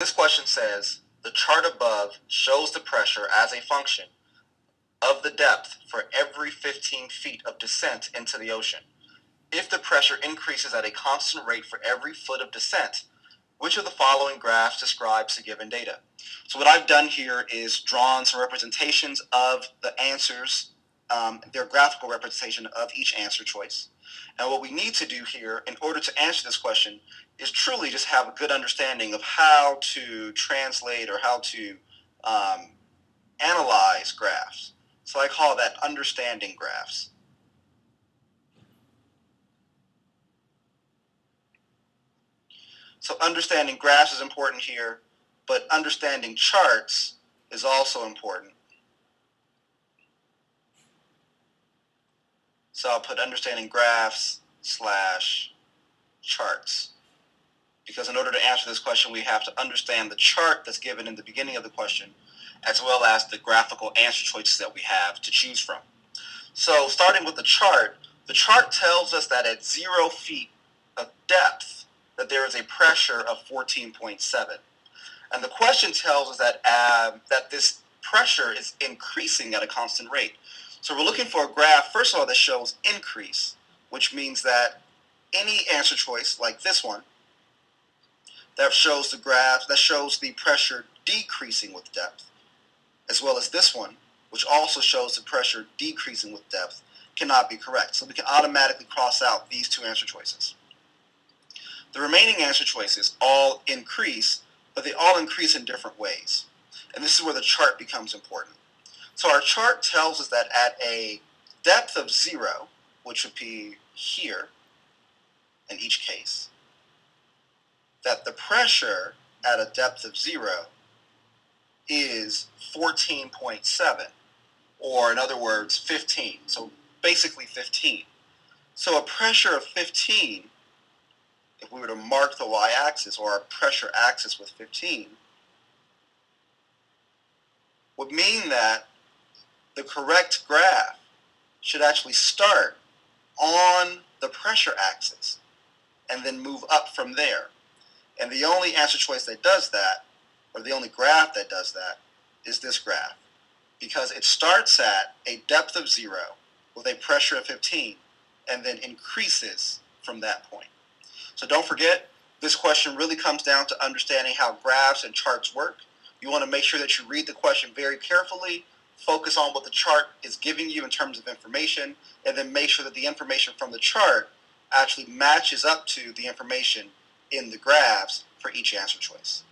This question says, the chart above shows the pressure as a function of the depth for every 15 feet of descent into the ocean. If the pressure increases at a constant rate for every foot of descent, which of the following graphs describes the given data? So what I've done here is drawn some representations of the answers, their graphical representation of each answer choice. And what we need to do here in order to answer this question is truly just have a good understanding of how to translate or how to analyze graphs. So I call that understanding graphs. So understanding graphs is important here, but understanding charts is also important. So I'll put understanding graphs / charts. Because in order to answer this question, we have to understand the chart that's given in the beginning of the question, as well as the graphical answer choices that we have to choose from. So starting with the chart tells us that at 0 feet of depth, that there is a pressure of 14.7. And the question tells us that, that this pressure is increasing at a constant rate. So we're looking for a graph, first of all, that shows increase, which means that any answer choice, like this one, that shows the graph, that shows the pressure decreasing with depth, as well as this one, which also shows the pressure decreasing with depth, cannot be correct. So we can automatically cross out these two answer choices. The remaining answer choices all increase, but they all increase in different ways. And this is where the chart becomes important. So our chart tells us that at a depth of 0, which would be here in each case, that the pressure at a depth of 0 is 14.7, or in other words, 15. So basically 15. So a pressure of 15, if we were to mark the y-axis or our pressure axis with 15, would mean that the correct graph should actually start on the pressure axis and then move up from there. And the only answer choice that does that, or the only graph that does that, is this graph. Because it starts at a depth of 0 with a pressure of 15 and then increases from that point. So don't forget, this question really comes down to understanding how graphs and charts work. You want to make sure that you read the question very carefully, focus on what the chart is giving you in terms of information, and then make sure that the information from the chart actually matches up to the information in the graphs for each answer choice.